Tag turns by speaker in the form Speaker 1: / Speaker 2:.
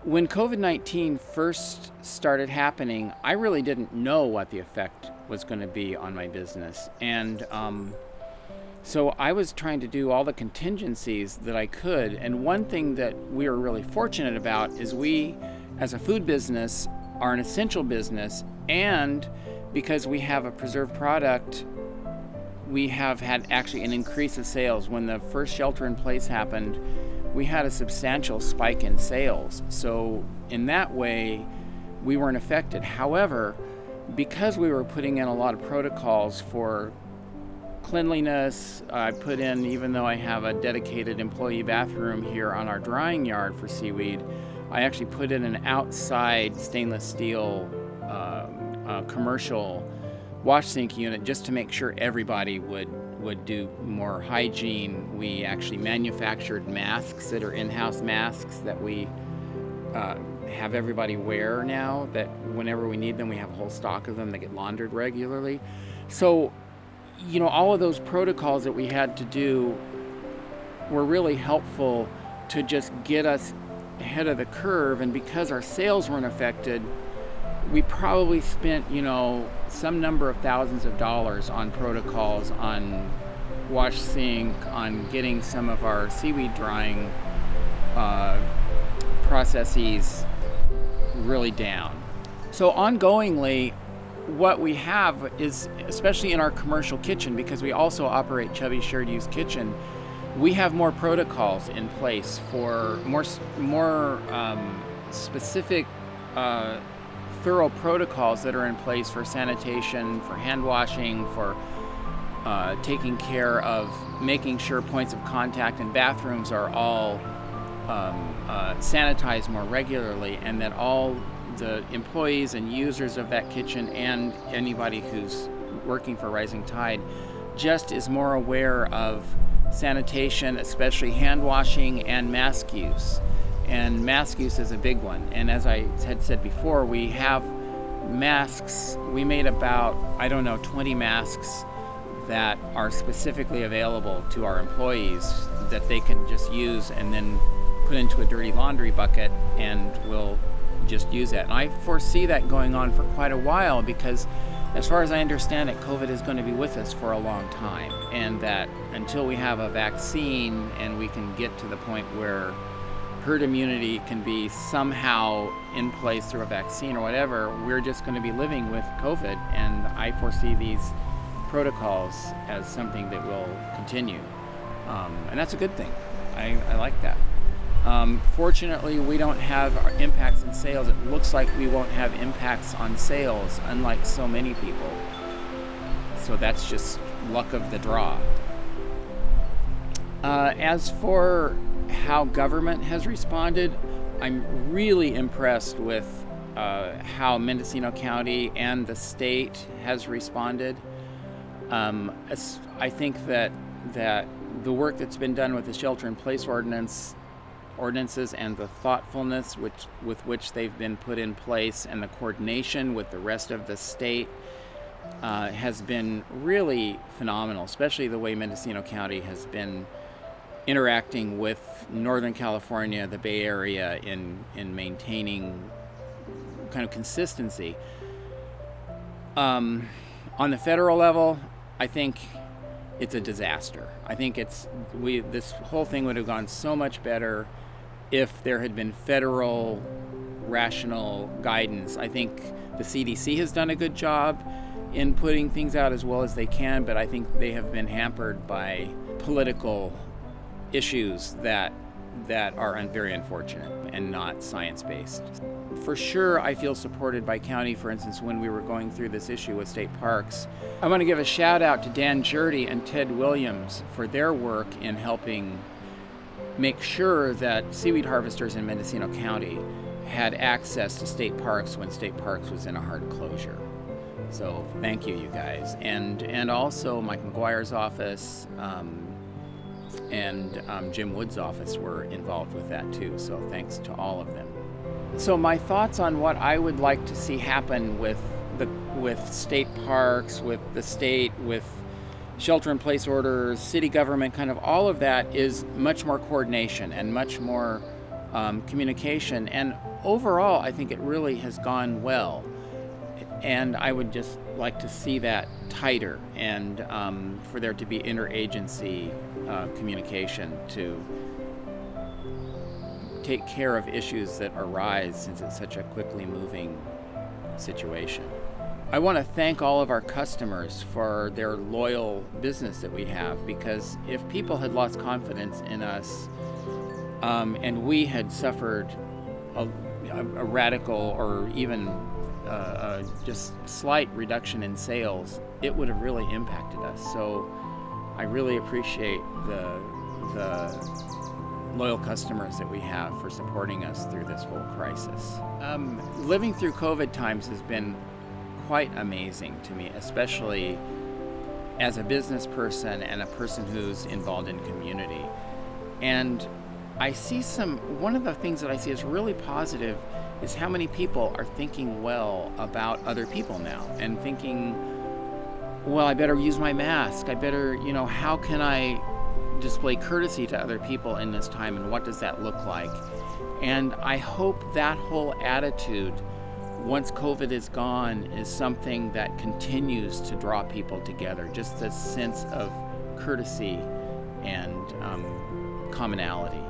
Speaker 1: When COVID-19 first started happening, I really didn't know what the effect was going to be on my business. And so I was trying to do all the contingencies that I could. And one thing that we were really fortunate about is we, as a food business, are an essential business. And because we have a preserved product, we have had actually an increase of sales. When the first shelter in place happened, we had a substantial spike in sales. So in that way, we weren't affected. However, because we were putting in a lot of protocols for cleanliness, I put in, even though I have a dedicated employee bathroom here on our drying yard for seaweed, I actually put in an outside stainless steel commercial wash sink unit just to make sure everybody would do more hygiene. We actually manufactured masks that are in-house masks that we have everybody wear now, that whenever we need them, we have a whole stock of them that get laundered regularly. So, all of those protocols that we had to do were really helpful to just get us ahead of the curve. And because our sales weren't affected, we probably spent, some number of thousands of dollars on protocols, on wash sink, on getting some of our seaweed drying processes really down. So ongoingly, what we have is, especially in our commercial kitchen, because we also operate Chubby's Shared Use Kitchen, we have more protocols in place for more specific thorough protocols that are in place for sanitation, for hand washing, for taking care of making sure points of contact and bathrooms are all sanitized more regularly, and that all the employees and users of that kitchen and anybody who's working for Rising Tide just is more aware of sanitation, especially hand washing and mask use. And mask use is a big one. And as I had said before, we have masks. We made about, 20 masks that are specifically available to our employees that they can just use and then put into a dirty laundry bucket, and we'll just use that. And I foresee that going on for quite a while, because as far as I understand it, COVID is going to be with us for a long time. And that until we have a vaccine and we can get to the point where herd immunity can be somehow in place through a vaccine or whatever, we're just going to be living with COVID. And I foresee these protocols as something that will continue. And that's a good thing. I like that. Fortunately, we don't have impacts in sales. It looks like we won't have impacts on sales, unlike so many people. So that's just luck of the draw. As for how government has responded, I'm really impressed with how Mendocino County and the state has responded. I think that the work that's been done with the shelter-in-place ordinances and the thoughtfulness with which they've been put in place, and the coordination with the rest of the state has been really phenomenal, especially the way Mendocino County has been interacting with Northern California, the Bay Area, in maintaining kind of consistency. On the federal level, I think it's a disaster. I think this whole thing would have gone so much better if there had been federal rational guidance. I think the CDC has done a good job in putting things out as well as they can, but I think they have been hampered by political issues that are very unfortunate and not science-based. For sure, I feel supported by county. For instance, when we were going through this issue with state parks, I want to give a shout out to Dan Jurdy and Ted Williams for their work in helping make sure that seaweed harvesters in Mendocino County had access to state parks when state parks was in a hard closure. So thank you guys. And also Mike McGuire's office, and Jim Wood's office were involved with that too, so thanks to all of them. So my thoughts on what I would like to see happen with state parks, with the state, with shelter-in-place orders, city government, kind of all of that is much more coordination and much more communication. And overall, I think it really has gone well. And I would just like to see that tighter, and for there to be interagency communication to take care of issues that arise, since it's such a quickly moving situation. I want to thank all of our customers for their loyal business that we have, because if people had lost confidence in us and we had suffered a radical or even just slight reduction in sales, it would have really impacted us. So I really appreciate the loyal customers that we have for supporting us through this whole crisis. Living through COVID times has been quite amazing to me, especially as a business person and a person who's involved in community. And I see one of the things that I see is really positive is how many people are thinking well about other people now, and thinking, well, I better use my mask. I better, how can I display courtesy to other people in this time, and what does that look like? And I hope that whole attitude, once COVID is gone, is something that continues to draw people together, just this sense of courtesy and commonality.